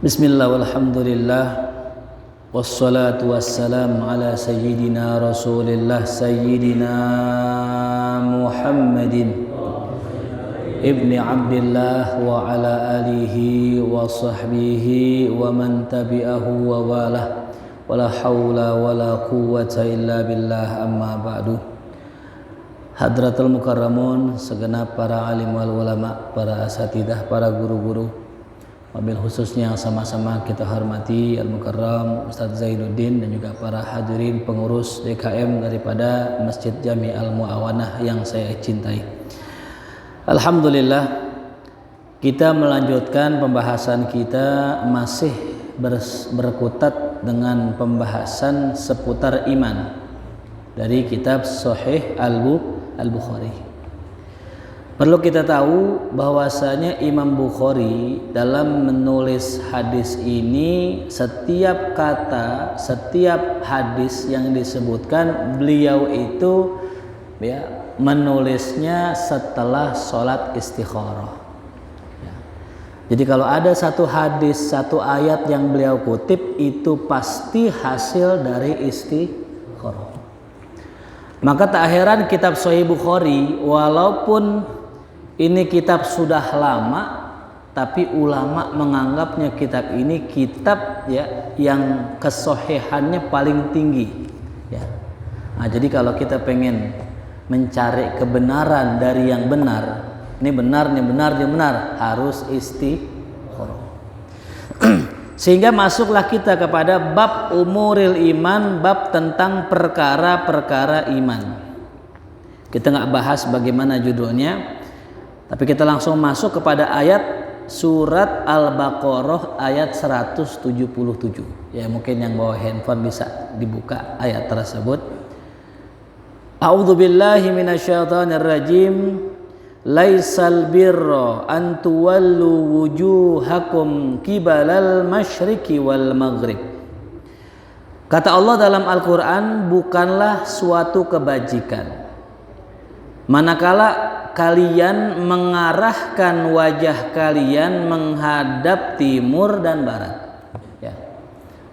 Bismillah walhamdulillah wassalatu wassalamu ala sayyidina rasulillah sayyidina Muhammadin ibni Abdillah wa ala alihi wa sahbihi wa man tabi'ahu wa walah wala hawla wala quwwata illa billah amma ba'du. Hadratul mukarramun, segenap para alim wal ulama, para asatidah, para guru-guru, wabil khususnya yang sama-sama kita hormati Al-Mukarram Ustadz Zainuddin dan juga para hadirin pengurus DKM daripada Masjid Jami Al-Mu'awanah yang saya cintai. Alhamdulillah, kita melanjutkan pembahasan kita masih berkutat dengan pembahasan seputar iman dari kitab Sahih Al-Bukhari. Perlu kita tahu bahwasanya Imam Bukhari dalam menulis hadis ini, setiap kata, setiap hadis yang disebutkan beliau itu menulisnya setelah sholat istikharah. Jadi kalau ada satu hadis, satu ayat yang beliau kutip, itu pasti hasil dari istikharah. Maka tak heran kitab Sahih Bukhari, walaupun ini kitab sudah lama, tapi ulama menganggapnya kitab ini kitab yang kesohihannya paling tinggi. Nah, jadi kalau kita pengen mencari kebenaran dari yang benar, ini benar, harus istikharah. Sehingga masuklah kita kepada bab umuril iman, bab tentang perkara-perkara iman. Kita nggak bahas bagaimana judulnya, tapi kita langsung masuk kepada ayat surat Al-Baqarah ayat 177. Ya, mungkin yang bawa handphone bisa dibuka ayat tersebut. A'udzubillahi minasyaitonirrajim. Laisal birra an tuwallu wujuhakum qibalal masyriqi wal maghrib. Kata Allah dalam Al-Qur'an, bukanlah suatu kebajikan manakala kalian mengarahkan wajah kalian menghadap timur dan barat.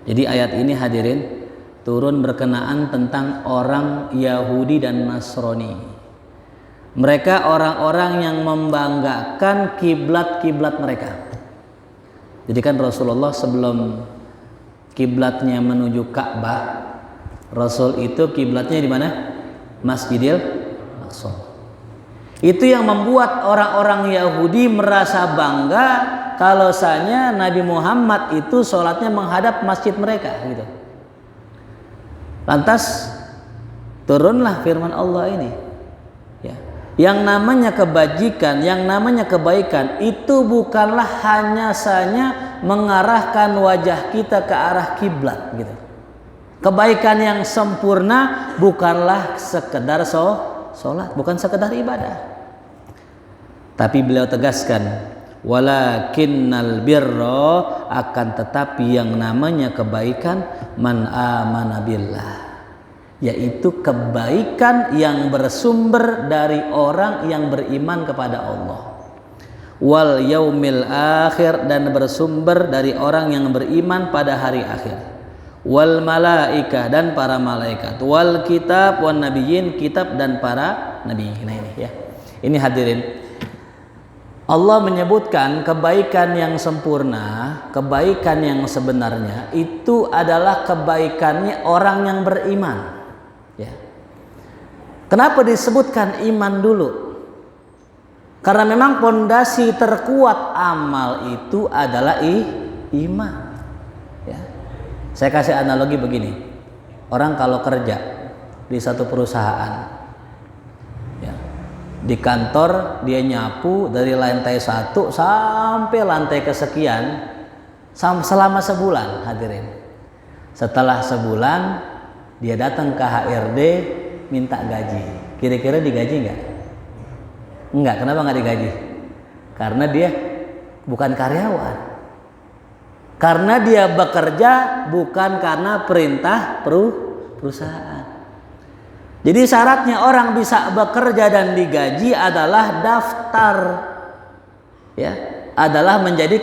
Jadi ayat ini hadirin turun berkenaan tentang orang Yahudi dan Nasrani. Mereka orang-orang yang membanggakan kiblat-kiblat mereka. Jadi kan Rasulullah sebelum kiblatnya menuju Ka'bah, Rasul itu kiblatnya di mana? Masjidil Aqsa. Itu yang membuat orang-orang Yahudi merasa bangga kalau misalnya Nabi Muhammad itu sholatnya menghadap masjid mereka gitu. Lantas turunlah firman Allah ini. Yang namanya kebajikan, yang namanya kebaikan itu bukanlah hanya saja mengarahkan wajah kita ke arah kiblat gitu. Kebaikan yang sempurna bukanlah sekedar sholat, bukan sekedar ibadah. Tapi beliau tegaskan, walakinnal birra, akan tetapi yang namanya kebaikan man amana billah, yaitu kebaikan yang bersumber dari orang yang beriman kepada Allah, wal yaumil akhir, dan bersumber dari orang yang beriman pada hari akhir, wal malaikah, dan para malaikat, wal kitab wan nabiyyin, kitab dan para nabi. Nah ini ini hadirin, Allah menyebutkan kebaikan yang sempurna, kebaikan yang sebenarnya itu adalah kebaikannya orang yang beriman. Kenapa disebutkan iman dulu? Karena memang pondasi terkuat amal itu adalah iman. Saya kasih analogi begini. Orang kalau kerja di satu perusahaan, di kantor dia nyapu dari lantai 1 sampai lantai kesekian selama sebulan, hadirin. Setelah sebulan dia datang ke HRD minta gaji. Kira-kira digaji nggak? Enggak. Kenapa nggak digaji? Karena dia bukan karyawan. Karena dia bekerja bukan karena perintah perusahaan. Jadi syaratnya orang bisa bekerja dan digaji adalah daftar, adalah menjadi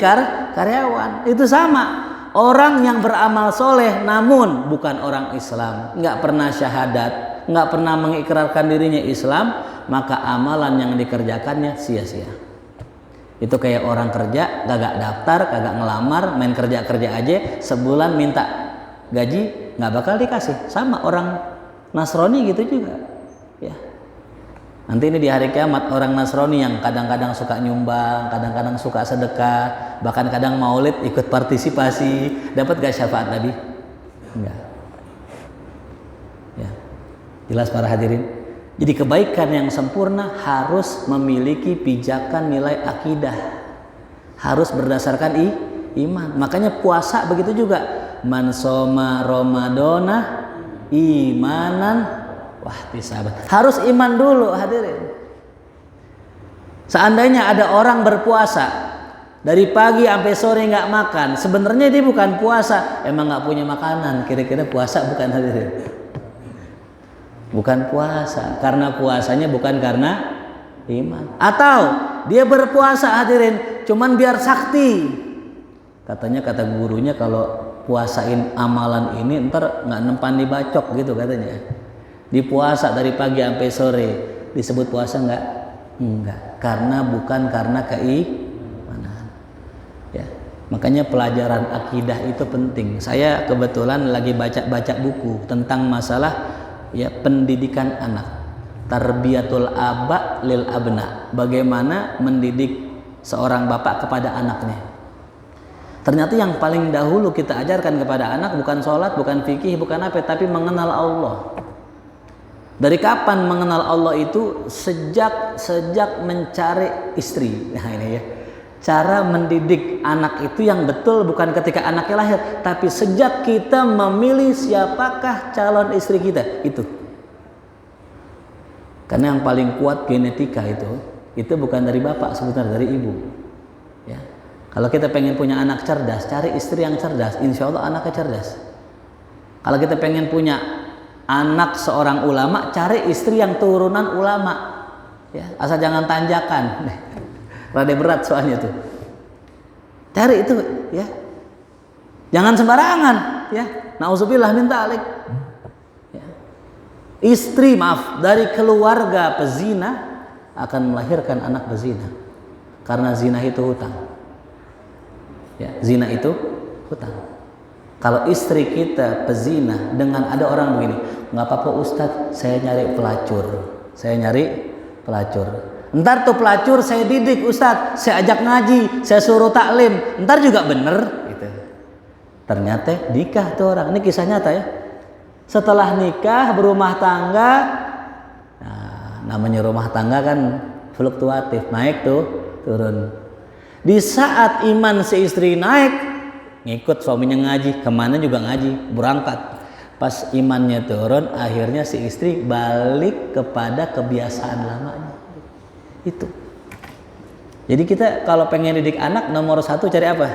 karyawan. Itu sama. Orang yang beramal soleh namun bukan orang Islam, nggak pernah syahadat, nggak pernah mengikrarkan dirinya Islam, maka amalan yang dikerjakannya sia-sia. Itu kayak orang kerja, kagak daftar, kagak ngelamar, main kerja-kerja aja, sebulan minta gaji, nggak bakal dikasih. Sama orang Nasrani gitu juga. Ya. Nanti ini di hari kiamat orang Nasrani yang kadang-kadang suka nyumbang, kadang-kadang suka sedekah, bahkan kadang maulid ikut partisipasi, dapat gak syafaat Nabi? Enggak. Ya. Jelas para hadirin. Jadi kebaikan yang sempurna harus memiliki pijakan nilai akidah. Harus berdasarkan iman. Makanya puasa begitu juga. Man soma Ramadana imanan wahtisaban. Harus iman dulu hadirin. Seandainya ada orang berpuasa dari pagi sampai sore nggak makan, sebenarnya dia bukan puasa, emang nggak punya makanan. Kira-kira puasa bukan hadirin? Bukan puasa, karena puasanya bukan karena iman. Atau dia berpuasa hadirin, cuman biar sakti. Katanya kata gurunya kalau puasain amalan ini ntar nggak nempan dibacok gitu katanya. Dipuasa dari pagi sampai sore disebut puasa enggak? Enggak, karena bukan karena keimanan. Ya. Makanya pelajaran akidah itu penting. Saya kebetulan lagi baca buku tentang masalah ya pendidikan anak. Tarbiyatul aba lil abna. Bagaimana mendidik seorang bapak kepada anaknya. Ternyata yang paling dahulu kita ajarkan kepada anak bukan sholat, bukan fikih, bukan apa, tapi mengenal Allah. Dari kapan mengenal Allah itu? Sejak mencari istri. Nah ini ya. Cara mendidik anak itu yang betul bukan ketika anaknya lahir, tapi sejak kita memilih siapakah calon istri kita. Itu. Karena yang paling kuat genetika itu bukan dari bapak, sebenarnya dari ibu. Ya. Kalau kita pengen punya anak cerdas, cari istri yang cerdas, insya Allah anaknya cerdas. Kalau kita pengen punya anak seorang ulama, cari istri yang turunan ulama. Ya, asal jangan tanjakan. Rada berat soalnya tuh. Cari itu ya. Jangan sembarangan ya. Nauzubillah min dzalik. Ya. Istri dari keluarga pezina akan melahirkan anak pezina. Karena zina itu hutang. Ya, zina itu hutang. Kalau istri kita pezina dengan ada orang begini, nggak apa-apa Ustadz, saya nyari pelacur. Ntar tuh pelacur saya didik Ustadz, saya ajak ngaji, saya suruh taklim, ntar juga bener. Gitu. Ternyata nikah tuh orang, ini kisah nyata ya. Setelah nikah berumah tangga, nah, namanya rumah tangga kan fluktuatif, naik tuh, turun. Di saat iman si istri naik, ngikut suaminya ngaji, kemana juga ngaji, berangkat. Pas imannya turun, akhirnya si istri balik kepada kebiasaan lamanya. Itu. Jadi kita kalau pengen didik anak, nomor satu cari apa?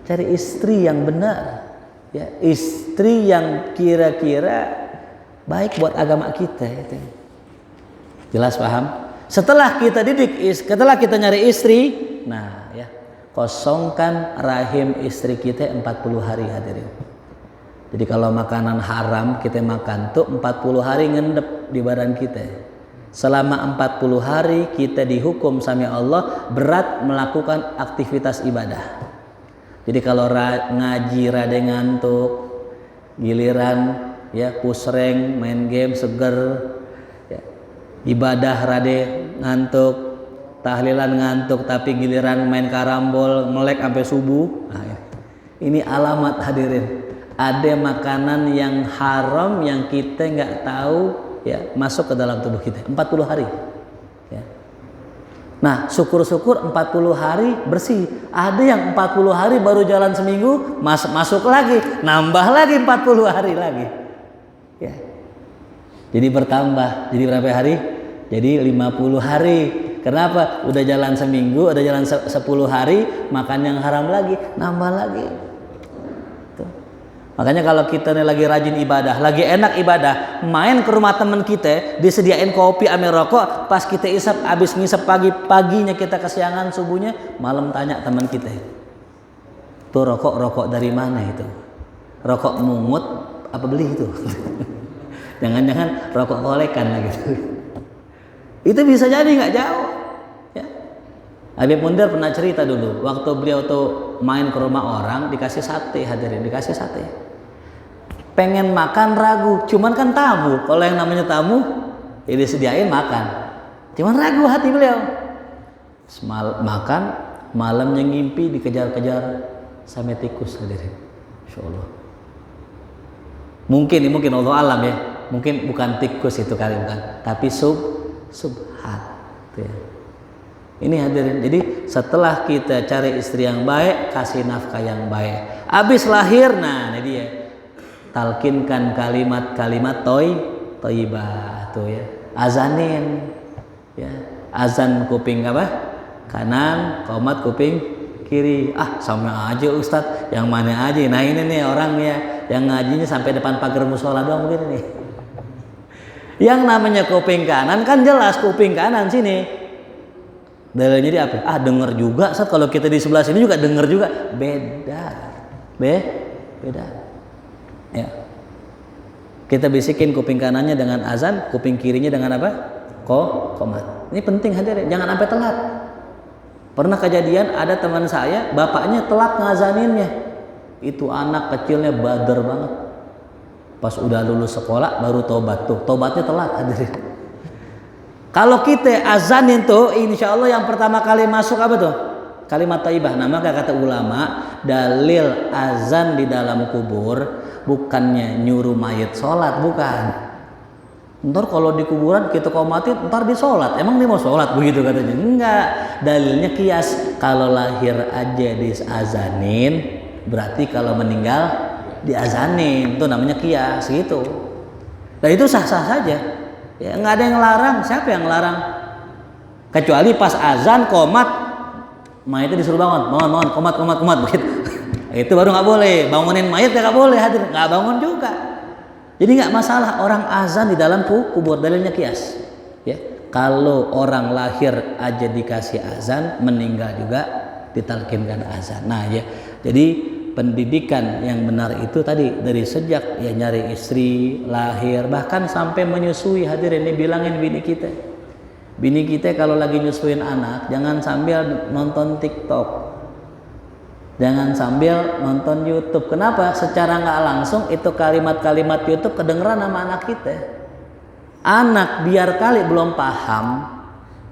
Cari istri yang benar. Ya, istri yang kira-kira baik buat agama kita. Itu. Jelas paham? Setelah kita didik, setelah kita nyari istri, nah ya. Kosongkan rahim istri kita 40 hari hadirin. Jadi kalau makanan haram kita makan tuh 40 hari ngendep di badan kita. Selama 40 hari kita dihukum sama Allah berat melakukan aktivitas ibadah. Jadi kalau ngaji rada ngantuk, giliran ya pusreng, main game seger, ya, ibadah rada ngantuk, tahlilan ngantuk, tapi giliran main karambol melek sampai subuh. Nah, ini alamat hadirin. Ada makanan yang haram yang kita nggak tahu ya masuk ke dalam tubuh kita 40 hari. Ya. Nah syukur-syukur 40 hari bersih. Ada yang 40 hari baru jalan seminggu masuk lagi, nambah lagi 40 hari lagi. Ya. Jadi bertambah. Jadi berapa hari? Jadi 50 hari. Kenapa? Udah jalan seminggu, udah jalan 10 hari, makan yang haram lagi, nambah lagi. Tuh. Makanya kalau kita nih lagi rajin ibadah, lagi enak ibadah, main ke rumah teman kita, disediain kopi ame rokok, pas kita isap, abis ngisap paginya kita kesiangan subuhnya, malam tanya teman kita. Tuh rokok dari mana itu? Rokok mungut apa beli itu? Jangan-jangan rokok kolekan lah gitu. Itu bisa jadi nggak jauh. Ya. Habib Mundir pernah cerita dulu, waktu beliau tuh main ke rumah orang dikasih sate, hadirin dikasih sate. Pengen makan ragu, cuman kan tamu. Kalau yang namanya tamu, ya disediain makan. Cuman ragu hati beliau. Makan, malamnya ngimpi dikejar-kejar sampai tikus, hadirin. Insya Allah. Mungkin Allah alam ya. Mungkin bukan tikus itu kali, bukan, tapi subhat. Ya. Ini hadirin. Jadi setelah kita cari istri yang baik, kasih nafkah yang baik. Habis lahir, nah ini dia. Talkinkan kalimat-kalimat thayyibah tuh ya. Azanin. Ya. Azan kuping apa? Kanan, qomat kuping kiri. Sama aja Ustadz. Yang mana aja? Nah ini nih orangnya yang ngajinya sampai depan pagar musola doang begini nih. Yang namanya kuping kanan kan jelas kuping kanan sini. Dalilnya dia apa? Denger juga. Saat kalau kita di sebelah sini juga denger juga. Beda. Beda. Ya. Kita bisikin kuping kanannya dengan azan, kuping kirinya dengan apa? Qomat. Ini penting hadirin. Jangan sampai telat. Pernah kejadian ada teman saya, bapaknya telat ngazaninnya. Itu anak kecilnya bader banget. Pas udah lulus sekolah baru tobat tuh. Tobatnya telat hadirin. Kalau kita azanin tuh insya Allah yang pertama kali masuk apa tuh? Kalimat thayyibah. Nah maka kata ulama, dalil azan di dalam kubur bukannya nyuruh mayit sholat, bukan. Ntar kalau di kuburan kita qomatin ntar di sholat. Emang dia mau sholat begitu katanya? Enggak. Dalilnya kias. Kalau lahir aja diazanin, berarti kalau meninggal diazanin, itu namanya kias gitu. Nah itu sah-sah saja. Ya nggak ada yang ngelarang. Siapa yang ngelarang? Kecuali pas azan qomat, mayitnya disuruh bangun, qomat begitu. Itu baru nggak boleh. Bangunin mayit nggak boleh hadir, nggak bangun juga. Jadi nggak masalah orang azan di dalam kubur, dalilnya kias. Ya kalau orang lahir aja dikasih azan, meninggal juga ditalkinkan azan. Nah ya jadi pendidikan yang benar itu tadi dari sejak ya nyari istri, lahir, bahkan sampai menyusui. Hadirin ini bilangin bini kita kalau lagi nyusuin anak jangan sambil nonton TikTok, jangan sambil nonton YouTube. Kenapa? Secara nggak langsung itu kalimat-kalimat YouTube kedengeran sama anak kita. Anak biar kali belum paham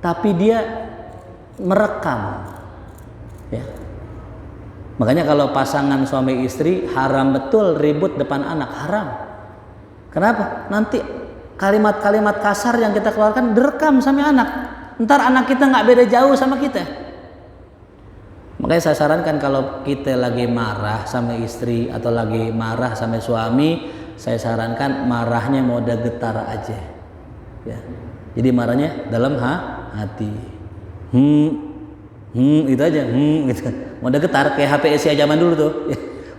tapi dia merekam ya. Makanya kalau pasangan suami istri haram betul ribut depan anak, haram. Kenapa? Nanti kalimat-kalimat kasar yang kita keluarkan direkam sama anak. Ntar anak kita nggak beda jauh sama kita. Makanya saya sarankan kalau kita lagi marah sama istri atau lagi marah sama suami, saya sarankan marahnya mode getar aja. Ya. Jadi marahnya dalam hati. Itu aja, gitu. Mode getar kayak HP Asia zaman dulu tuh,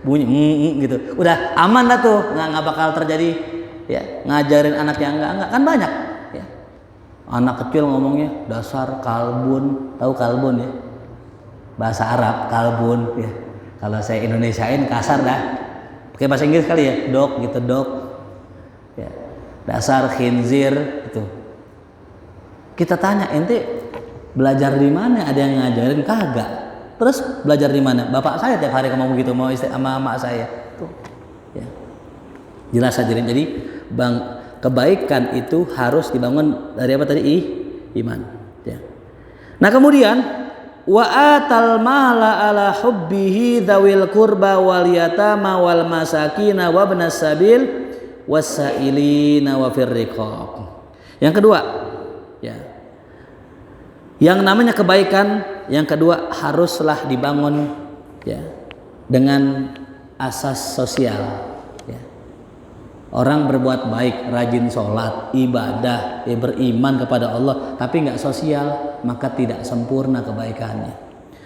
bunyi gitu. Udah aman dah tuh, nggak bakal terjadi ya ngajarin anak yang enggak kan banyak. Ya. Anak kecil ngomongnya dasar kalbun, tahu kalbun ya? Bahasa Arab kalbun ya. Kalau saya Indonesiain kasar dah. Pakai bahasa Inggris kali ya, dog gitu dog. Ya. Dasar khinzir itu. Kita tanya ente belajar di mana? Ada yang ngajarin kagak? Terus belajar di mana? Bapak saya tiap hari ngomong begitu mau istri sama mak saya. Tuh. Ya. Jelas aja. Jadi kebaikan itu harus dibangun dari apa tadi? Iman. Ya. Nah kemudian wa atal mala ala hubbihi dzawil qurba wal yatama wal masakin wa ibnas sabil wasailina wa fir riqab. Yang kedua, ya. Yang namanya kebaikan yang kedua haruslah dibangun ya dengan asas sosial ya. Orang berbuat baik, rajin sholat, ibadah, ya beriman kepada Allah tapi nggak sosial, maka tidak sempurna kebaikannya.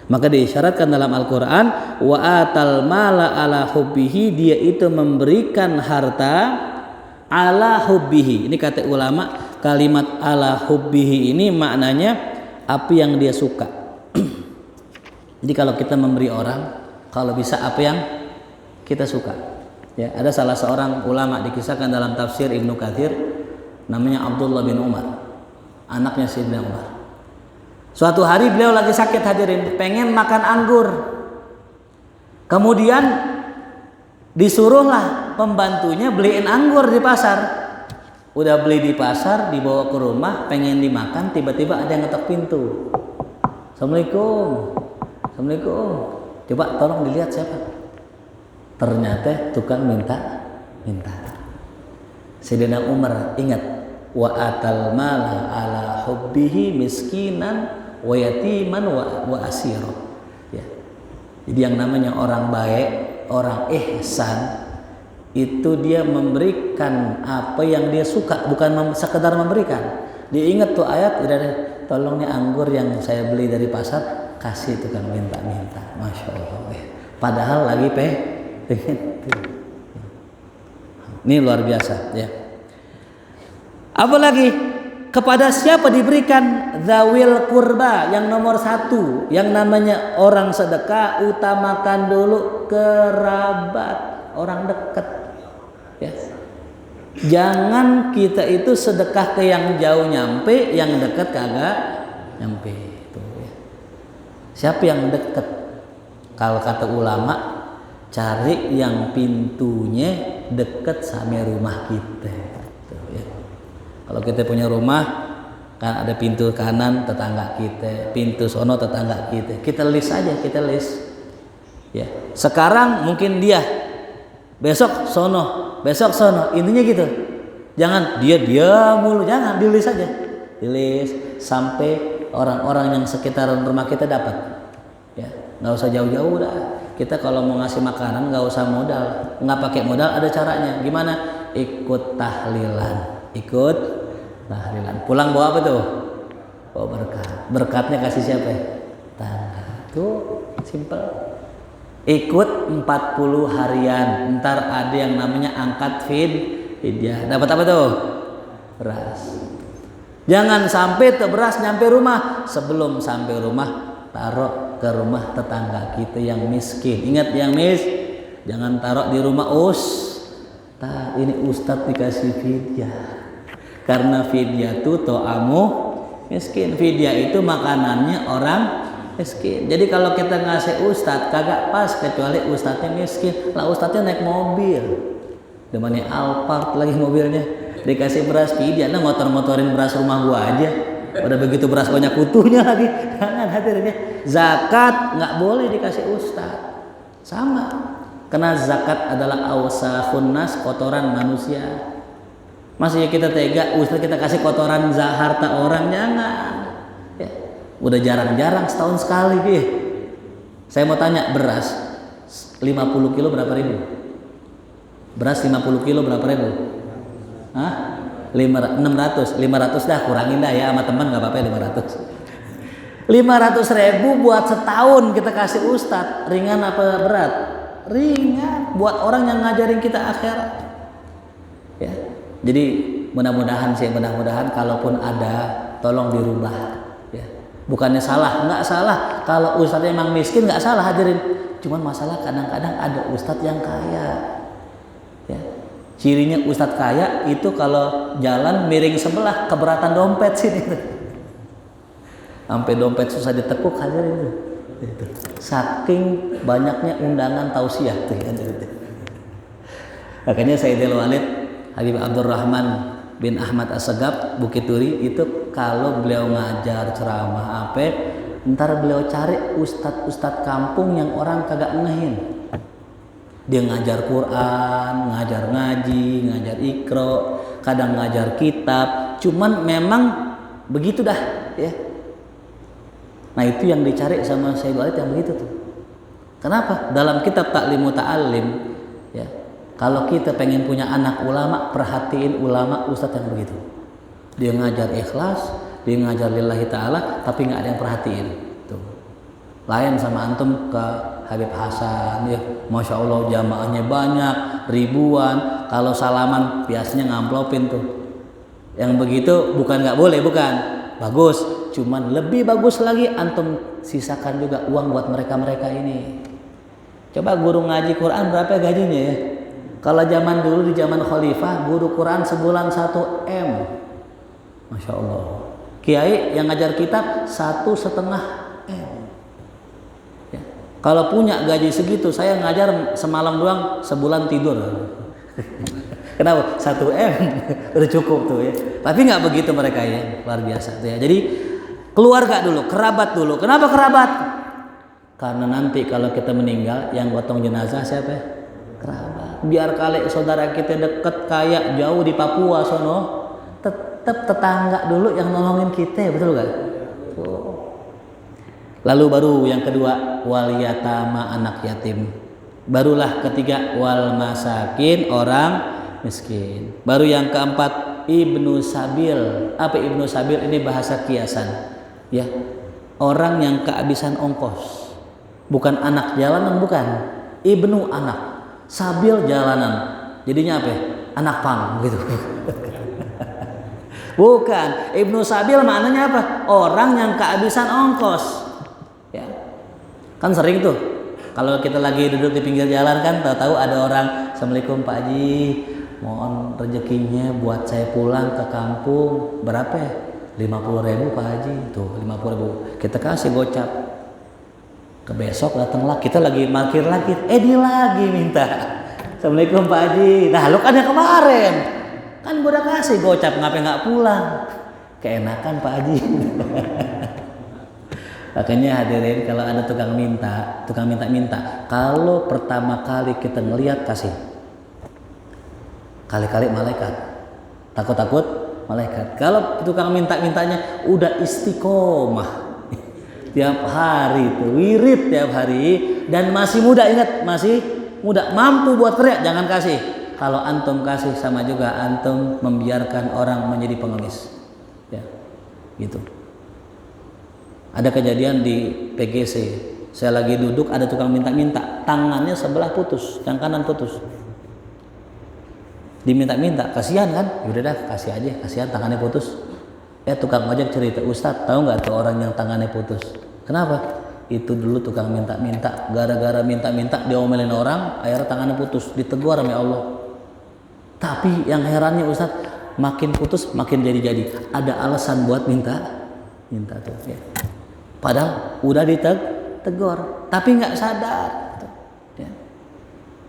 Maka diisyaratkan dalam Al-Quran wa atal mala ala hubbihi, dia itu memberikan harta ala hubbihi. Ini kata ulama, kalimat ala hubbihi ini maknanya apa yang dia suka. Jadi kalau kita memberi orang kalau bisa apa yang kita suka. Ya, ada salah seorang ulama dikisahkan dalam tafsir Ibnu Katsir, namanya Abdullah bin Umar, anaknya Sayyidina Umar. Suatu hari beliau lagi sakit hadirin, pengen makan anggur. Kemudian disuruhlah pembantunya beliin anggur di pasar. Udah beli di pasar, dibawa ke rumah, pengen dimakan, tiba-tiba ada yang ngetok pintu. Assalamualaikum. Assalamualaikum. Coba tolong dilihat siapa. Ternyata tukang minta. Sayyidina Umar ingat, wa atal mala ala hubbihi miskinan wa yatiman wa asira. Ya. Jadi yang namanya orang baik, orang ihsan, itu dia memberikan apa yang dia suka, bukan sekedar memberikan. Dia ingat tuh ayat, tolong nih anggur yang saya beli dari pasar, kasih tukang minta-minta. Masya Allah. Padahal lagi ini luar biasa ya. Apalagi kepada siapa diberikan? Dzawil qurba, yang nomor 1, yang namanya orang sedekah, utamakan dulu kerabat, orang dekat ya. Jangan kita itu sedekah ke yang jauh nyampe, yang dekat kagak nyampe itu ya. Siapa yang dekat? Kalau kata ulama, cari yang pintunya dekat sama rumah kita. Ya. Kalau kita punya rumah, kan ada pintu kanan tetangga kita, pintu sono tetangga kita. Kita list aja, kita list. Ya. Sekarang mungkin dia, besok sono, intinya gitu. Jangan dia mulu, jangan, di list aja. Di list sampai orang-orang yang sekitaran rumah kita dapat. Ya, nggak usah jauh-jauh dah. Kita kalau mau ngasih makanan nggak usah modal, nggak pakai modal, ada caranya. Gimana? Ikut tahlilan. Pulang bawa apa tuh? Bawa berkat. Berkatnya kasih siapa? Tangga. Tuh simple. Ikut 40 harian. Ntar ada yang namanya angkat fidyah. Dapat apa tuh? Beras. Jangan sampai tuh beras nyampe rumah. Sebelum sampai rumah, taruh ke rumah tetangga kita yang miskin. Ingat yang jangan taruh di rumah ini ustadz dikasih fidyah. Karena fidyah itu to'amu miskin. Fidyah itu makanannya orang miskin. Jadi kalau kita ngasih ustadz kagak pas, kecuali ustadznya miskin. Lah ustadznya naik mobil, demannya Alphard lagi mobilnya, dikasih beras fidyah. Nah ngotor-ngotorin beras rumah gua aja. Udah begitu beras banyak kutunya lagi. Jangan hadirin ya. Zakat nggak boleh dikasih ustadz. Sama. Karena zakat adalah awsafun nas, kotoran manusia. Masih kita tega ustadz kita kasih kotoran harta orang, jangan. Ya. Udah jarang-jarang setahun sekali deh. Saya mau tanya, beras 50 kilo berapa ribu? Beras 50 kilo berapa ribu? Hah? 500 dah, kurangin dah ya sama teman, nggak apa-apa ya 500. 500.000 buat setahun kita kasih ustadz, ringan apa berat? Ringan buat orang yang ngajarin kita akhirat. Ya. Jadi mudah-mudahan kalaupun ada tolong dirubah. Ya. Bukannya salah, nggak salah. Kalau ustadz emang miskin nggak salah hadirin. Cuman masalah kadang-kadang ada ustadz yang kaya. Ya. Cirinya ustadz kaya itu kalau jalan miring sebelah, keberatan dompet sini. Sampai dompet susah ditekuk hadirin itu. Saking banyaknya undangan tausiah tuh. Makanya Sayyidil Walid Habib Abdurrahman bin Ahmad As-Segaf Bukit Duri itu kalau beliau ngajar ceramah apa, ntar beliau cari ustadz kampung yang orang kagak ngehin. Dia ngajar Quran, ngajar ngaji, ngajar Iqra, kadang ngajar kitab. Cuman memang begitu dah, ya. Nah itu yang dicari sama Sayyid Walid yang begitu tuh. Kenapa? Dalam kitab Ta'lim Muta'allim, ya. Kalau kita pengen punya anak ulama, perhatiin ulama ustadz yang begitu. Dia ngajar ikhlas, dia ngajar lillahi ta'ala, tapi nggak ada yang perhatiin. Tuh. Lain sama antum ke Habib Hasan, ya, masya Allah jamaahnya banyak, ribuan. Kalau salaman biasanya ngamplopin tuh. Yang begitu bukan nggak boleh, bukan bagus. Cuman lebih bagus lagi antum sisakan juga uang buat mereka ini. Coba guru ngaji Quran berapa gajinya ya? Kalau zaman dulu di zaman khalifah guru Quran sebulan 1 M. Masya Allah. Kiai yang ngajar kitab 1,5 M. Ya. Kalau punya gaji segitu, saya ngajar semalam doang, sebulan tidur. Kenapa? 1 M udah cukup tuh ya. Tapi nggak begitu mereka ya, luar biasa tuh ya. Jadi keluarga dulu, kerabat dulu. Kenapa kerabat? Karena nanti kalau kita meninggal, yang gotong jenazah siapa? Kerabat. Biar kali saudara kita deket kayak jauh di Papua sono, tetap tetangga dulu yang nolongin kita, betul gak? Lalu baru yang kedua, wal yatama, anak yatim. Barulah ketiga, wal masakin, orang miskin. Baru yang keempat, ibnu sabil. Apa ibnu sabil? Ini bahasa kiasan, ya. Orang yang kehabisan ongkos. Bukan anak jalanan, bukan. Ibnu anak, sabil jalanan. Jadinya apa? Anak pang gitu. Bukan. Ibnu sabil maknanya apa? Orang yang kehabisan ongkos. Ya. Kan sering tuh kalau kita lagi duduk di pinggir jalan kan tahu ada orang, Assalamualaikum Pak Haji, mohon rezekinya buat saya pulang ke kampung, berapa ya? 50.000 Pak Haji. Tuh 50.000 kita kasih gocap. Ke besok datanglah, kita lagi parkir lagi, dia lagi minta, Assalamualaikum Pak Haji. Nah lu kan yang kemarin kan gue udah kasih gocap, ngapain nggak pulang? Keenakan Pak Haji. Makanya hadirin, kalau ada tukang minta, kalau pertama kali kita ngelihat kasih, kali-kali malaikat, takut malaikat. Kalau tukang mintanya udah istiqomah tiap hari tuh, wirid tiap hari, dan masih muda, ingat masih muda, mampu buat teriak, jangan kasih. Kalau antum kasih sama juga antum membiarkan orang menjadi pengemis, ya, gitu. Ada kejadian di PGC, saya lagi duduk, ada tukang minta, tangannya sebelah putus, yang kanan putus. Diminta, kasihan kan? Yaudah dah, kasih aja, kasihan tangannya putus. Tukang ojek cerita, Ustadz tahu nggak tuh orang yang tangannya putus? Kenapa? Itu dulu tukang minta, gara-gara minta diomelin orang, akhirnya tangannya putus, ditegur sama Allah. Tapi yang herannya Ustadz, makin putus makin jadi. Ada alasan buat minta tuh. Ya. Padahal udah ditegur, tapi nggak sadar. Ya.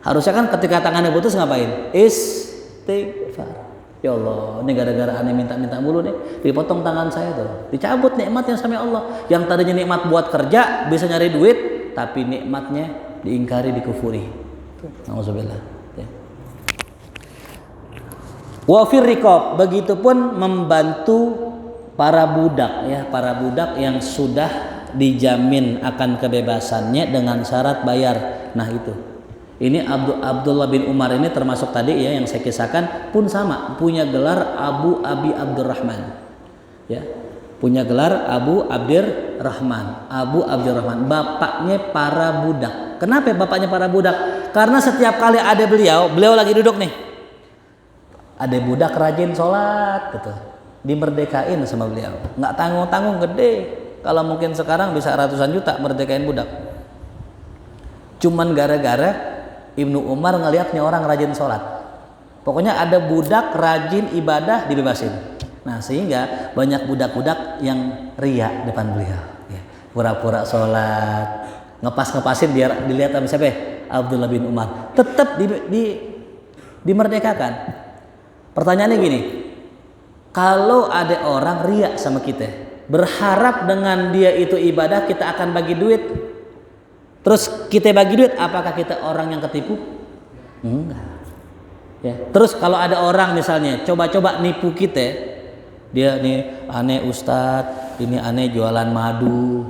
Harusnya kan ketika tangannya putus ngapain? Istighfar. Ya Allah, ini gara-gara aneh minta mulu nih, dipotong tangan saya tuh, dicabut nikmatnya sama Allah. Yang tadinya nikmat buat kerja, bisa nyari duit, tapi nikmatnya diingkari, dikufuri. Nauzubillah. Ya. Wa fir riqab, begitupun membantu para budak, ya, para budak yang sudah dijamin akan kebebasannya dengan syarat bayar. Nah itu, ini Abdullah bin Umar ini termasuk tadi ya yang saya kisahkan, pun sama, punya gelar Abu Abi Abdurrahman, ya, punya gelar Abu Abdurrahman, bapaknya para budak. Kenapa bapaknya para budak? Karena setiap kali ada beliau lagi duduk nih, ada budak rajin sholat gitu, dimerdekain sama beliau, nggak tanggung gede. Kalau mungkin sekarang bisa ratusan juta merdekain budak, cuman gara-gara Ibnu Umar ngelihatnya orang rajin sholat. Pokoknya ada budak rajin ibadah dibebasin. Nah sehingga banyak budak-budak yang ria depan beliau, ya, pura-pura sholat, ngepasin biar dilihat sama siapa? Abdullah bin Umar. Tetap dimerdekakan. Pertanyaannya gini, kalau ada orang riya sama kita, berharap dengan dia itu ibadah kita akan bagi duit, terus kita bagi duit, apakah kita orang yang ketipu? Enggak. Ya. Terus kalau ada orang misalnya coba-coba nipu kita, dia nih aneh Ustadz, ini aneh jualan madu,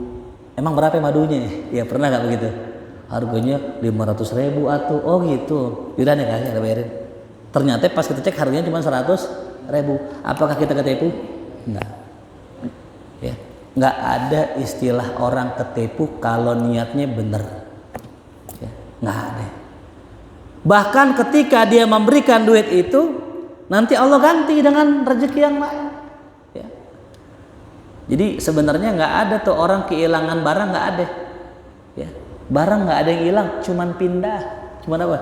emang berapa madunya? Ya pernah nggak begitu? Harganya 500.000 atuh, oh gitu, yaudah nih kasih, ada bayarin. Ternyata pas kita cek harganya cuma 100.000. Apakah kita ketipu? Enggak. Ya. Enggak ada istilah orang ketipu kalau niatnya benar. Ya. Enggak ada. Bahkan ketika dia memberikan duit itu, nanti Allah ganti dengan rezeki yang lain. Ya. Jadi sebenarnya enggak ada tuh orang kehilangan barang, enggak ada. Ya. Barang nggak ada yang hilang, cuman pindah. Cuman apa?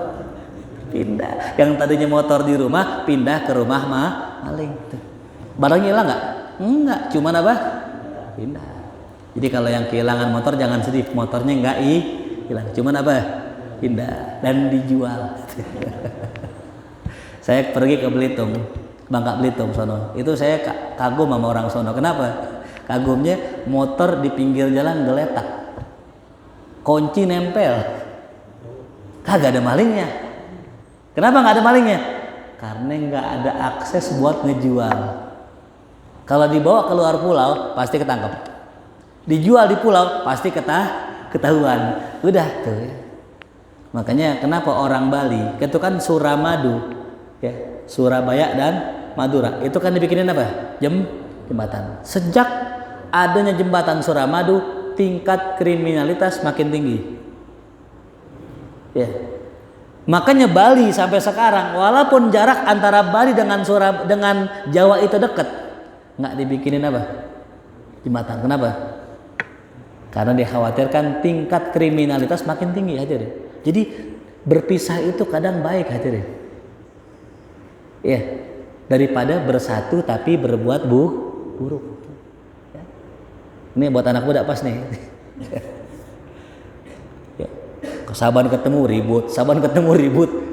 Pindah. Yang tadinya motor di rumah pindah ke rumah maling. Barangnya hilang nggak? Enggak, cuman apa? Pindah. Jadi kalau yang kehilangan motor jangan sedih, motornya nggak hilang, cuman apa? Pindah dan dijual. Saya pergi ke Belitung, Bangka Belitung sono. Itu saya kagum sama orang sono. Kenapa? Kagumnya motor di pinggir jalan geletak, kunci nempel, kagak ada malingnya. Kenapa nggak ada malingnya? Karena nggak ada akses buat ngejual. Kalau dibawa keluar pulau pasti ketangkep. Dijual di pulau pasti ketahuan. Udah tuh ya. Makanya kenapa orang Bali itu kan Suramadu ya, Surabaya dan Madura itu kan dibikinin apa? Jembatan. Sejak adanya jembatan Suramadu, tingkat kriminalitas makin tinggi. Ya. Makanya Bali sampai sekarang walaupun jarak antara Bali dengan Jawa itu dekat, nggak dibikinin apa? Jembatan. Kenapa? Karena dikhawatirkan tingkat kriminalitas makin tinggi, hadirin. Jadi berpisah itu kadang baik, hadirin. Ya, daripada bersatu tapi berbuat buruk. Ya. Ini buat anak muda pas nih. Ya. Saban ketemu ribut.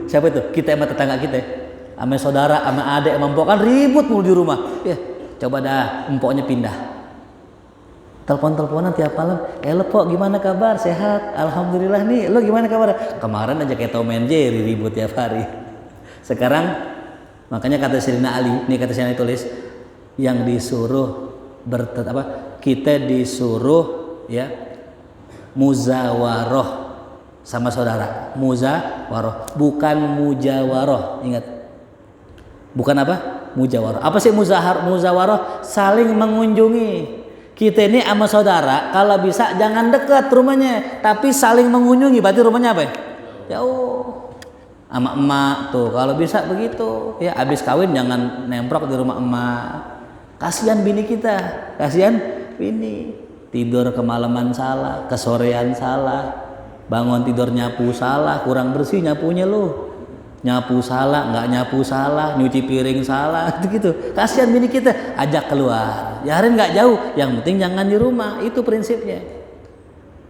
Siapa itu? Kita sama tetangga kita. Sama saudara, sama adik, sama empok kan ribut mulu di rumah. Ya, coba dah empoknya pindah. Telepon-teleponan tiap malam, lo pok gimana kabar? Sehat? Alhamdulillah nih, lo gimana kabar? Kemarin aja kayak Tom and Jerry ribut tiap hari. Sekarang, makanya kata Sayyidina Ali, nih kata Sayyidina tulis, yang disuruh kita disuruh ya muzawaroh sama saudara. Muzawaroh, bukan mujawaroh, ingat. Bukan apa? Mujawaroh. Apa sih muzawaroh? Saling mengunjungi. Kita ini sama saudara kalau bisa jangan dekat rumahnya, tapi saling mengunjungi. Berarti rumahnya apa ya? Jauh. Sama emak tuh kalau bisa begitu. Ya abis kawin jangan nemprok di rumah emak. Kasihan bini kita, kasihan bini. Tidur kemalaman salah, kesorean salah, bangun tidur nyapu salah, kurang bersih nyapunya lu. Nyapu salah, nggak nyapu salah, nyuci piring salah, gitu. Kasihan bini kita, ajak keluar. Yarin nggak jauh, yang penting jangan di rumah. Itu prinsipnya.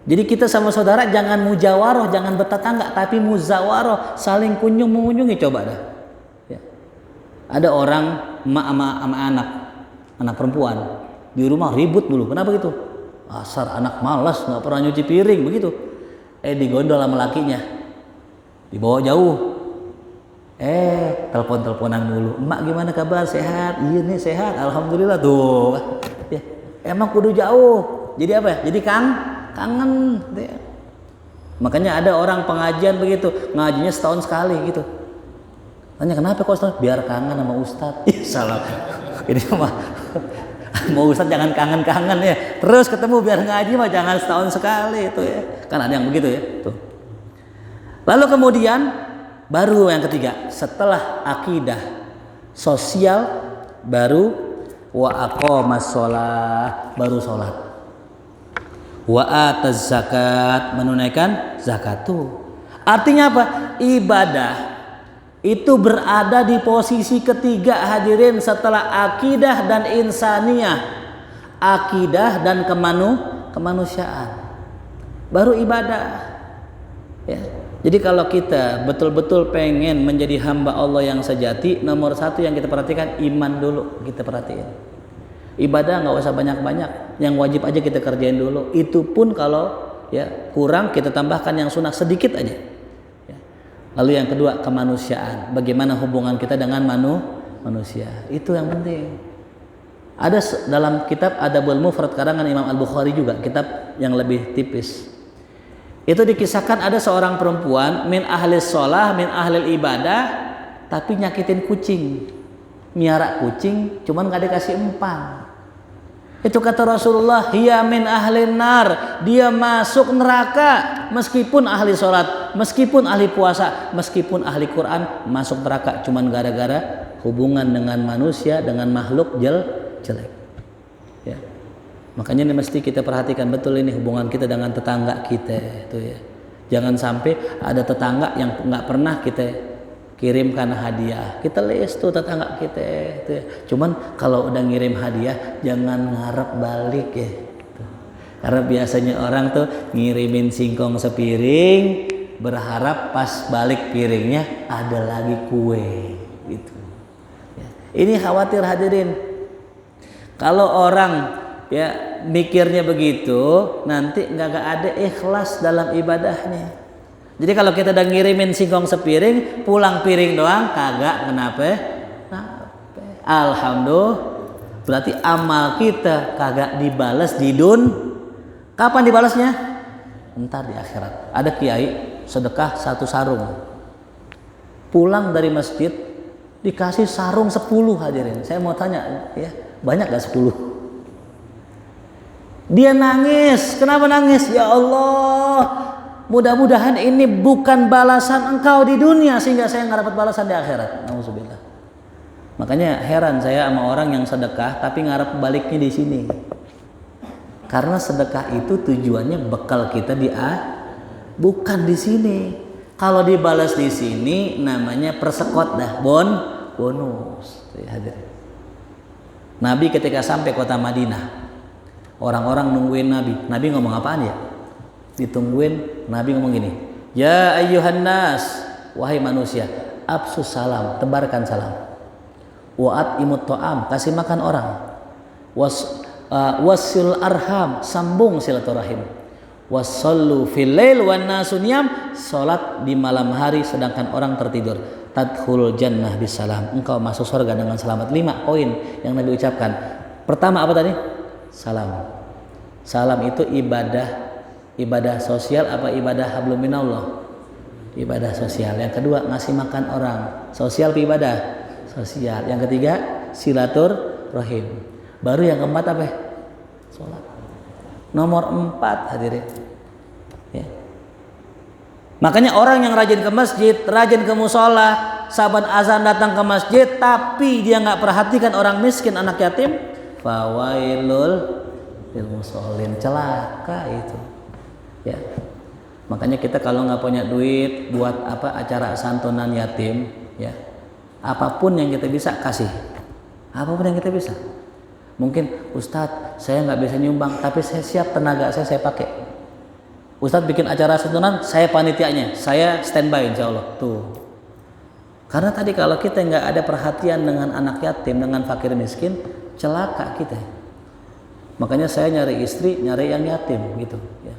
Jadi kita sama saudara jangan mujawaroh, jangan bertetangga, tapi muzawaroh, saling mengunjungi. Coba dah. Ya. Ada orang emak sama anak perempuan di rumah ribut dulu. Kenapa gitu? Asar anak malas, nggak pernah nyuci piring, begitu. Digondol sama lakinya, dibawa jauh. Telepon-teleponan dulu. Emak gimana kabar? Sehat? Iya nih sehat. Alhamdulillah tuh. Ya, emang kudu jauh. Jadi apa? Jadi kangen. Ya. Makanya ada orang pengajian begitu, ngajinya setahun sekali gitu. Tanya kenapa kok setahun? Biar kangen sama Ustadz. Salah. Ini mah mau Ustadz jangan kangen-kangen ya. Terus ketemu biar ngaji mah jangan setahun sekali itu ya. Kan ada yang begitu ya. Tuh. Lalu kemudian baru yang ketiga, setelah akidah sosial baru wa aqamas shalah, baru salat. Wa ataz zakat, menunaikan zakat tuh. Artinya apa? Ibadah itu berada di posisi ketiga, hadirin, setelah akidah dan insaniyah. Akidah dan kemanusiaan. Baru ibadah. Ya. Jadi kalau kita betul-betul pengen menjadi hamba Allah yang sejati, nomor satu yang kita perhatikan iman dulu, kita perhatiin. Ibadah nggak usah banyak-banyak, yang wajib aja kita kerjain dulu. Itu pun kalau ya kurang kita tambahkan yang sunnah sedikit aja. Ya. Lalu yang kedua kemanusiaan, bagaimana hubungan kita dengan manusia, itu yang penting. Ada dalam kitab Adabul Mufrad karangan Imam Al-Bukhari juga, kitab yang lebih tipis. Itu dikisahkan ada seorang perempuan min ahli sholah, min ahli ibadah, tapi nyakitin kucing, miara kucing, cuman nggak dikasih empan. Itu kata Rasulullah, hiya min ahli nar, dia masuk neraka meskipun ahli sholat, meskipun ahli puasa, meskipun ahli Quran, masuk neraka cuman gara-gara hubungan dengan manusia, dengan makhluk jelek. Ya. Makanya ini mesti kita perhatikan betul ini hubungan kita dengan tetangga kita itu ya. Jangan sampai ada tetangga yang nggak pernah kita kirimkan hadiah. Kita les tuh tetangga kita. Tuh. Cuman kalau udah ngirim hadiah jangan ngarep balik ya. Tuh. Karena biasanya orang tuh ngirimin singkong sepiring, berharap pas balik piringnya ada lagi kue. Gitu. Ya. Ini khawatir hadirin. Kalau orang ya mikirnya begitu, nanti nggak ada ikhlas dalam ibadahnya. Jadi kalau kita udah ngirimin singkong sepiring, pulang piring doang, kagak kenapa? Alhamdulillah, berarti amal kita kagak dibalas di Kapan dibalasnya? Ntar di akhirat. Ada kiai sedekah 1 sarung, pulang dari masjid dikasih sarung 10 hadirin. Saya mau tanya, ya banyak gak 10? Dia nangis. Kenapa nangis? Ya Allah, mudah-mudahan ini bukan balasan engkau di dunia sehingga saya nggak dapat balasan di akhirat. Nauzubillah. Makanya heran saya sama orang yang sedekah tapi ngarep baliknya di sini. Karena sedekah itu tujuannya bekal kita bukan di sini. Kalau dibalas di sini namanya persekot dah, bonus. Nabi ketika sampai kota Madinah, orang-orang nungguin Nabi. Nabi ngomong apaan ya? Ditungguin, Nabi ngomong gini, ya ayyuhan nas, wahai manusia, absus salam, tebarkan salam, wa'at imut to'am, kasih makan orang, wasil arham, sambung silaturahim, wasallu fil lail wan nasu niyam, salat di malam hari sedangkan orang tertidur, tadkhulul jannah bisalam, engkau masuk surga dengan selamat. 5 poin yang Nabi ucapkan. Pertama apa tadi? Salam. Salam itu ibadah sosial apa ibadah hablum minallah? Ibadah sosial. Yang kedua, ngasih makan orang. Sosial apa ibadah? Sosial. Yang ketiga, silaturahim. Baru yang keempat apa? Salat. Nomor 4 hadirin. Ya. Makanya orang yang rajin ke masjid, rajin ke musola, saban azan datang ke masjid, tapi dia nggak perhatikan orang miskin, anak yatim, fawailul lil musallin, celaka itu. Ya. Makanya kita kalau nggak punya duit buat acara santunan yatim, ya, apapun yang kita bisa kasih, apapun yang kita bisa. Mungkin Ustadz saya nggak bisa nyumbang, tapi saya siap tenaga saya pakai. Ustadz bikin acara santunan, saya panitianya, saya standby insya Allah. Tuh. Karena tadi kalau kita nggak ada perhatian dengan anak yatim, dengan fakir miskin, celaka kita. Makanya saya nyari istri, nyari yang yatim gitu. Ya.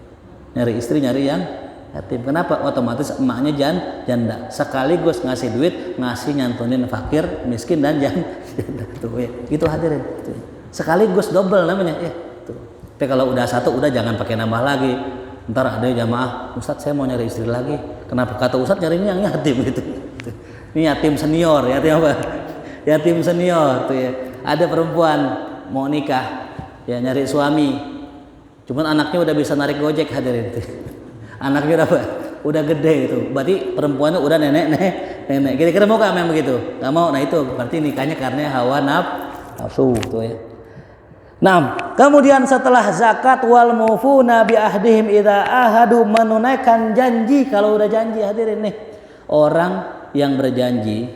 Nyari istri, nyari yang yatim. Kenapa? Otomatis emaknya janda. Sekaligus ngasih duit, ngasih nyantunin fakir, miskin dan janda. Tuh, ya. Itu hadirin. Tuh. Sekaligus double namanya. Ya. Tuh. Tapi kalau udah satu, udah jangan pakai nambah lagi. Ntar ada jamaah, Ustadz saya mau nyari istri lagi. Kenapa? Kata Ustadz nyarinya yang yatim gitu. Tuh. Ini yatim senior, yatim apa? Yatim senior. Tuh ya. Ada perempuan mau nikah, ya nyari suami. Cuman anaknya udah bisa narik gojek hadirin. Anaknya udah gede itu. Berarti perempuannya udah nenek. Kira-kira mau gak memang begitu? Gak mau. Nah itu berarti nikahnya karena hawa nafsu tuh ya. Nah, kemudian setelah zakat wal mufuna bi ahdihim idza ahadu, menunaikan janji kalau udah janji hadirin nih. Orang yang berjanji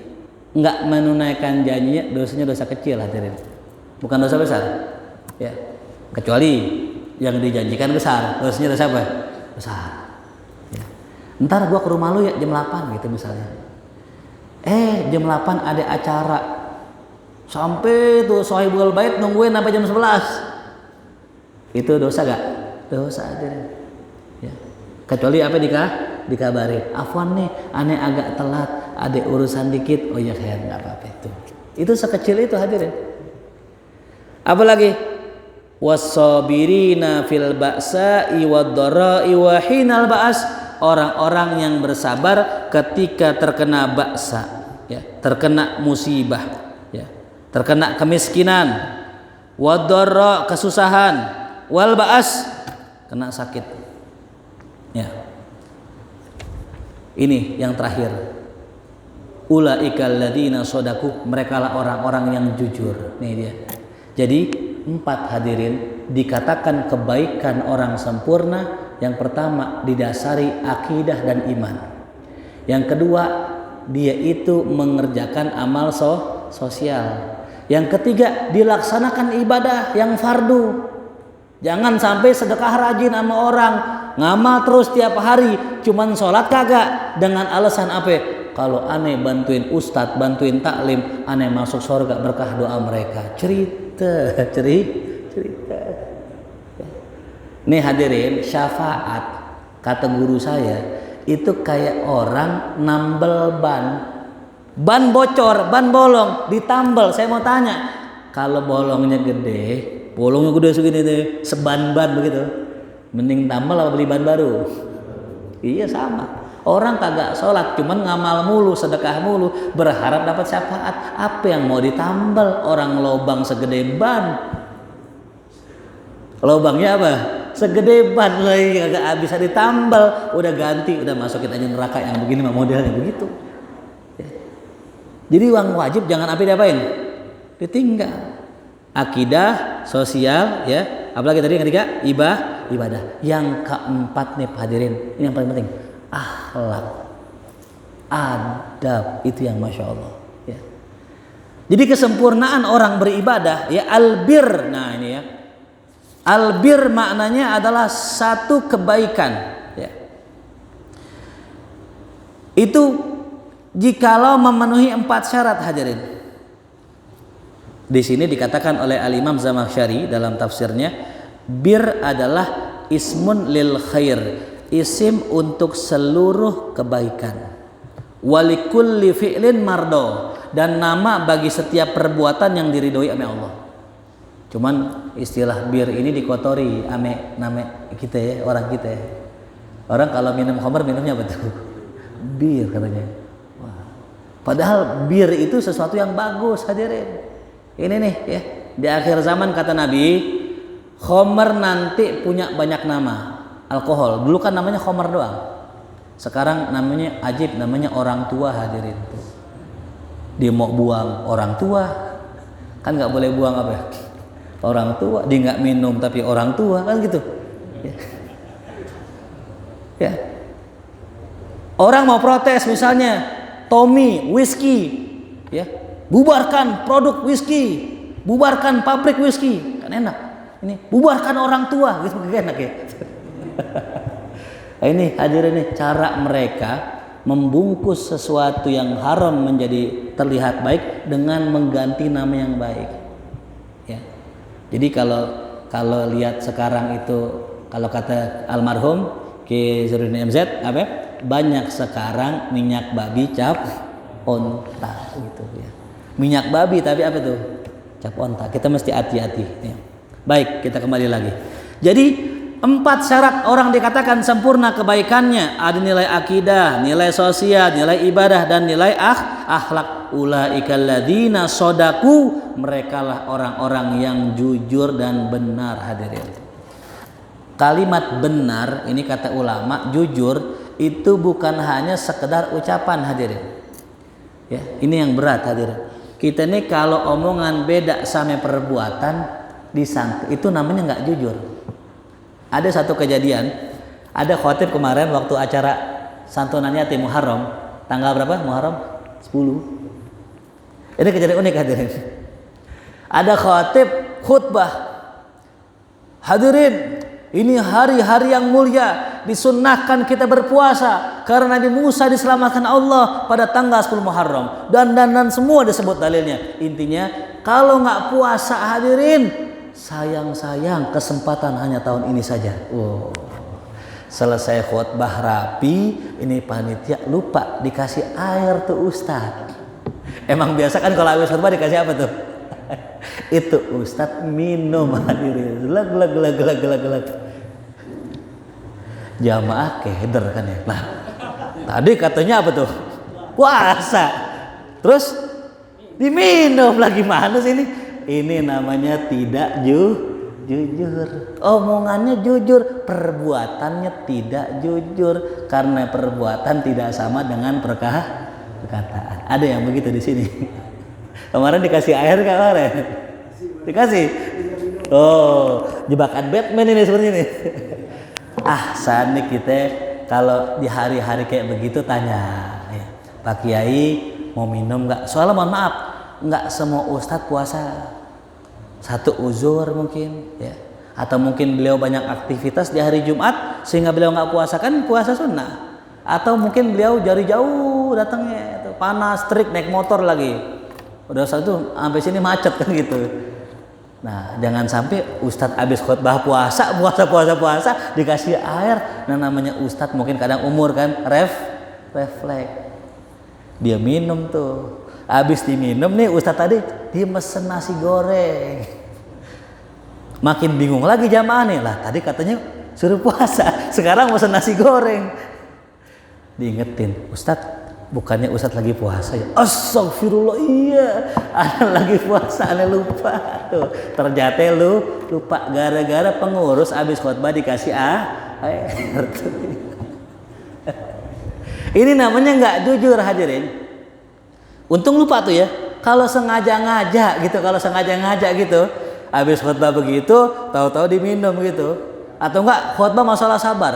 enggak menunaikan janjinya, dosanya dosa kecil hadirin. Bukan dosa besar. Ya. Kecuali yang dijanjikan besar, dosanya dosa apa? Besar. Ya. Ntar gua ke rumah lu ya jam 8 gitu misalnya. Jam 8 ada acara. Sampai tuh Sohibul Bait nungguin sampai jam 11. Itu dosa gak? Dosa aja. Ya. Kecuali apa dikabari. Afwan nih, aneh agak telat, ada urusan dikit. Oh ya khair, enggak apa-apa itu. Itu sekecil itu hadirin. Apalagi was-sabirina fil ba'sa'i wad-dara'i wa hinal ba's, orang-orang yang bersabar ketika terkena ba'sa, ya, terkena musibah, ya, terkena kemiskinan, wad-dara, kesusahan, wal ba's, kena sakit. Ya. Ini yang terakhir. Ulaikal ladzina shadaku, merekalah orang-orang yang jujur. Nih dia. Jadi 4 hadirin, dikatakan kebaikan orang sempurna Yang pertama didasari akidah dan iman. Yang kedua dia itu mengerjakan amal sosial. Yang ketiga dilaksanakan ibadah yang fardu. Jangan sampai sedekah rajin sama orang, ngamal terus tiap hari, cuman sholat kagak dengan alasan apa? Kalau aneh bantuin ustadz, bantuin taklim, aneh masuk surga berkah doa mereka. Cerita. Nih hadirin, syafaat kata guru saya itu kayak orang nambel ban bocor, ban bolong ditambal. Saya mau tanya, kalau bolongnya segini deh, seban-ban begitu, mending tambal apa beli ban baru? Iya sama. Orang kagak sholat, cuman ngamal mulu, sedekah mulu, berharap dapat syafaat. Apa yang mau ditambal? Orang lobang segede ban. Lobangnya apa? Segede ban lagi, kagak bisa ditambal. Udah ganti, udah masukin aja neraka yang begini mah modelnya begitu. Ya. Jadi uang wajib jangan apa diapain? Ditinggal. Akidah, sosial, ya. Apalagi tadi yang ketiga, ibadah. Yang keempat nih hadirin, ini yang paling penting. Akhlak, adab, itu yang masya Allah. Ya. Jadi kesempurnaan orang beribadah, ya albir. Nah ini ya, albir maknanya adalah satu kebaikan. Ya. Itu jikalau memenuhi 4 syarat hadirin. Di sini dikatakan oleh Al-Imam Zamakhsyari dalam tafsirnya, bir adalah ismun lil khair. Isim untuk seluruh kebaikan. Walikulli fi'lin mardo, dan nama bagi setiap perbuatan yang diridhoi oleh Allah. Cuman istilah bir ini dikotori ame nama kita ya, orang kita ya. Orang kalau minum khamr minumnya betul bir katanya. Wah. Padahal bir itu sesuatu yang bagus hadirin. Ini nih ya, di akhir zaman kata Nabi, khamr nanti punya banyak nama. Alkohol dulu kan namanya khamar doang, sekarang namanya ajib, namanya orang tua hadirin. Dia mau buang orang tua, kan nggak boleh buang apa ya? Orang tua, dia nggak minum tapi orang tua kan gitu. Ya. Orang mau protes misalnya, Tommy whisky, ya, bubarkan produk whisky, bubarkan pabrik whisky, kan enak. Ini bubarkan orang tua, gitu enak ya. Nah, ini hadirin nih cara mereka membungkus sesuatu yang haram menjadi terlihat baik dengan mengganti nama yang baik. Ya. Jadi kalau lihat sekarang itu, kalau kata almarhum Ki Zainuddin MZ apa? Banyak sekarang minyak babi cap onta gitu ya. Minyak babi tapi apa tuh? Cap onta. Kita mesti hati-hati ya. Baik, kita kembali lagi. Jadi 4 syarat orang dikatakan sempurna kebaikannya. Ada nilai akidah, nilai sosial, nilai ibadah, dan nilai akhlak. Ulaikal ladzina sodaku, merekalah orang-orang yang jujur dan benar hadirin. Kalimat benar ini kata ulama, jujur itu bukan hanya sekedar ucapan hadirin. Ya, ini yang berat hadirin. Kita ini kalau omongan beda sama perbuatan disangka itu namanya nggak jujur. Ada satu kejadian, ada khotib kemarin waktu acara santunan yatim Muharram, tanggal berapa Muharram? 10. Ini kejadian unik hadirin. Ada khotib khutbah, hadirin, ini hari-hari yang mulia, disunnahkan kita berpuasa karena Nabi Musa diselamatkan Allah pada tanggal 10 Muharram, dan semua disebut dalilnya. Intinya kalau nggak puasa hadirin, sayang kesempatan hanya tahun ini saja. Selesai khutbah rapi, ini panitia lupa dikasih air tuh Ustadz. Emang biasa kan kalau habis khutbah dikasih apa tuh? Itu Ustadz minum hadirin. Gelag. Jamaah keder kan ya. Nah, tadi katanya apa tuh? Puasa. Terus diminum lagi, mana sih ini? Ini namanya tidak jujur. Omongannya jujur, perbuatannya tidak jujur, karena perbuatan tidak sama dengan perkataan. Ada yang begitu di sini. Kemarin dikasih air kemarin. Dikasih. Oh, jebakan Batman ini seperti ini. Ahsan nih kita kalau di hari-hari kayak begitu tanya ya, Pak Kiai mau minum nggak? Soalnya mohon maaf, nggak semua ustadz puasa. Satu uzur mungkin ya, atau mungkin beliau banyak aktivitas di hari Jumat sehingga beliau nggak puasa, kan puasa sunnah. Atau mungkin beliau dari jauh datangnya, itu panas terik naik motor lagi, udah satu sampai sini macet kan gitu. Nah, jangan sampai ustadz habis khutbah puasa dikasih air. Nah, namanya ustadz mungkin kadang umur kan, refleks. Dia minum tuh. Habis diminum nih ustadz tadi dia mesen nasi goreng. Makin bingung lagi jamaah nih. Lah, tadi katanya suruh puasa, sekarang mesen nasi goreng. Diingetin, ustadz bukannya ustadz lagi puasa ya? Astagfirullah, iya, ana lagi puasa, ana lupa. Tuh, ternyata lu lupa gara-gara pengurus abis khutbah dikasih air. Ini namanya nggak jujur hadirin. Untung lupa tuh ya. Kalau sengaja ngajak gitu, abis khutbah begitu, tahu-tahu diminum gitu. Atau enggak khutbah masalah sabar.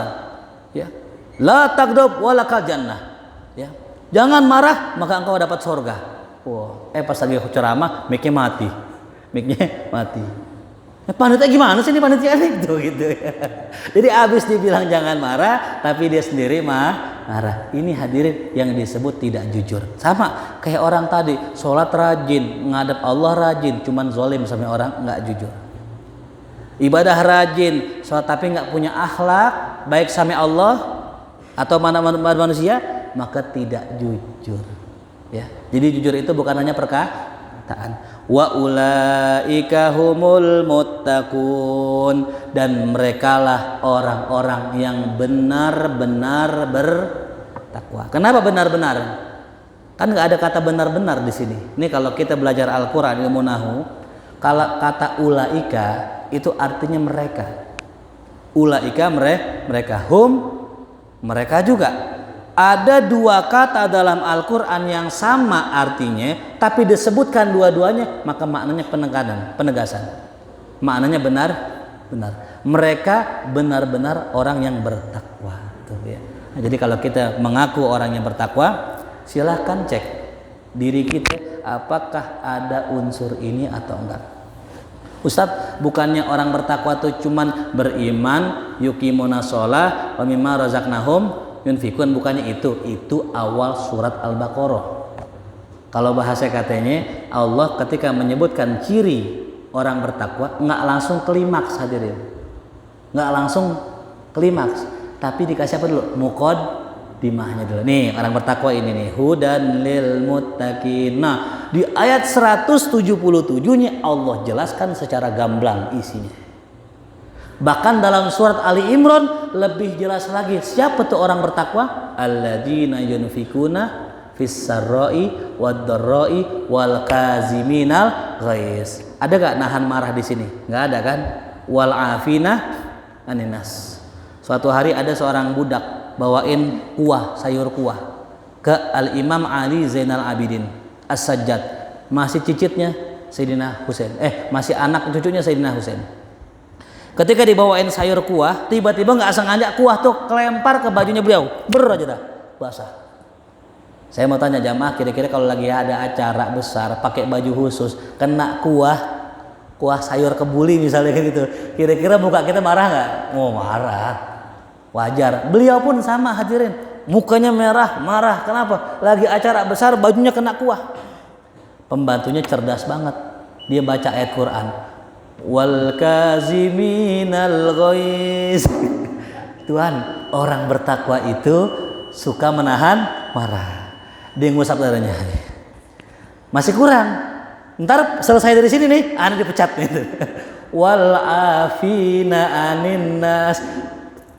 Ya. La taghdab walakal jannah. Ya. Jangan marah maka engkau dapat surga. Wow. Pas lagi ceramah mic-nya mati. Panitia gimana sih ini panitia gitu ya. Jadi abis dibilang jangan marah tapi dia sendiri marah. Ini hadirin yang disebut tidak jujur. Sama kayak orang tadi, sholat rajin, ngadep Allah rajin, cuman zolim sama orang, nggak jujur. Ibadah rajin, sholat tapi nggak punya akhlak baik sama Allah atau manusia, maka tidak jujur. Ya. Jadi jujur itu bukan hanya perkataan. Wa ulaika humul muttaqun, dan merekalah orang-orang yang benar-benar bertakwa. Kenapa benar-benar? Kan nggak ada kata benar-benar di sini. Ini kalau kita belajar Al-Qur'an ilmu nahwu, kalau kata ulaika itu artinya mereka. Ulaika mereka, hum mereka juga. Ada dua kata dalam Al-Quran yang sama artinya, tapi disebutkan dua-duanya, maka maknanya penegasan. Maknanya benar. Mereka benar-benar orang yang bertakwa. Tuh, ya. Nah, jadi kalau kita mengaku orang yang bertakwa, silahkan cek diri kita apakah ada unsur ini atau enggak. Ustadz, bukannya orang bertakwa itu cuman beriman, yuqimuna sholah, wa mimma razaqnahum yunfikun, bukannya itu awal surat Al-Baqarah. Kalau bahasa katanya Allah ketika menyebutkan ciri orang bertakwa nggak langsung klimaks hadirin, nggak langsung klimaks, tapi dikasih apa dulu? Muqaddimahnya dulu. Nih orang bertakwa ini nih, hudan lil muttaqin. Nah di ayat 177-nya Allah jelaskan secara gamblang isinya. Bahkan dalam surat Ali Imran lebih jelas lagi, siapa tuh orang bertakwa? Alladzina yunfikuna fis sarra'i wad dharra'i wal kaziminal ghaiz. Ada gak nahan marah di sini? Nggak ada kan? Wal afina aninas. Suatu hari ada seorang budak bawain sayur kuah ke Al Imam Ali Zainal Abidin As-Sajjad, masih cicitnya Sayyidina Husain, masih anak cucunya Sayyidina Husain. Ketika dibawain sayur kuah, tiba-tiba nggak sengaja kuah tuh kelempar ke bajunya beliau, aja dah basah. Saya mau tanya jamaah, kira-kira kalau lagi ada acara besar pakai baju khusus, kena kuah sayur kebuli misalnya gitu, kira-kira muka kita marah nggak? Oh marah, wajar. Beliau pun sama hadirin, mukanya marah. Kenapa? Lagi acara besar bajunya kena kuah. Pembantunya cerdas banget, dia baca ayat Quran. Wal kaziminal ghaiz. Tuhan, orang bertakwa itu suka menahan marah. Dia ngusap darahnya. Masih kurang. Ntar selesai dari sini nih, ana dipecat gitu. Wal afina anin nas.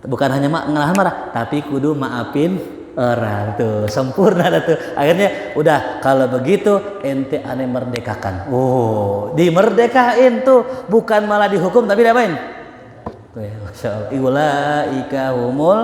Bukan hanya menahan marah, tapi kudu maafin orang. Tuh sempurna dah tuh. Akhirnya udah, kalau begitu ente ane merdekakan. Oh, dimerdekain tuh, bukan malah dihukum tapi diapain? Tuh ya, Masya Allah. Ulaika humul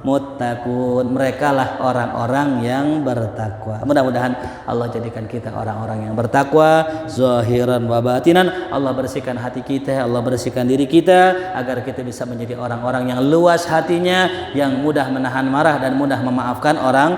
muttaqun. Merekalah orang-orang yang bertakwa. Mudah-mudahan Allah jadikan kita orang-orang yang bertakwa zahiran wa batinan. Allah bersihkan hati kita, Allah bersihkan diri kita agar kita bisa menjadi orang-orang yang luas hatinya, yang mudah menahan marah dan mudah memaafkan orang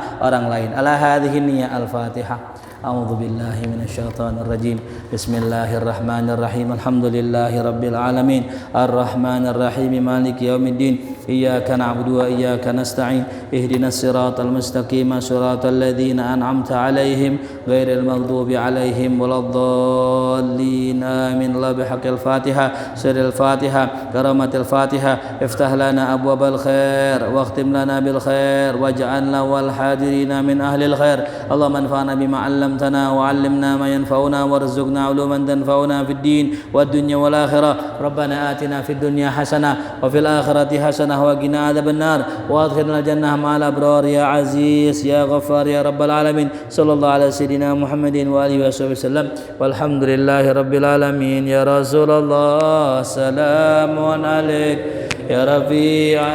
lain. Ala hadhihi niyyah al-Fatihah. A'udzu billahi minasyaitonir rajim. Bismillahirrahmanirrahim. Alhamdulillahi rabbil alamin. Arrahmanir rahim. Maliki yaumiddin. Iyyaka na'budu wa iyyaka nasta'in. Ihdinas siratal mustaqim. Siratal ladzina an'amta 'alaihim ghairil maghdubi 'alaihim waladdallin. Amin. La bihaqqil Fatihah. Sirril Fatihah. Karamatil Fatihah. Iftah lana abwabal khair wa akhtim lana bil khair waj'alna wal hadirina min ahlil khair. Allahumma anfa'na bima 'allamtana wa 'allimna ma yanfa'una warzuqna 'uluman tanfa'una fid din wad dunya wal akhirah. Rabbana atina fid dunya hasanah wa fil akhirati hasanah wa qina adzabannar wa adkhilna jannah ma'al abrar ya aziz ya ghaffar ya rabbal alamin. Sallallahu ala sayyidina Muhammadin wa alihi wasallam. Walhamdulillahi rabbil alamin. Ya Rasulullah, salamun alaik ya Rafi'a.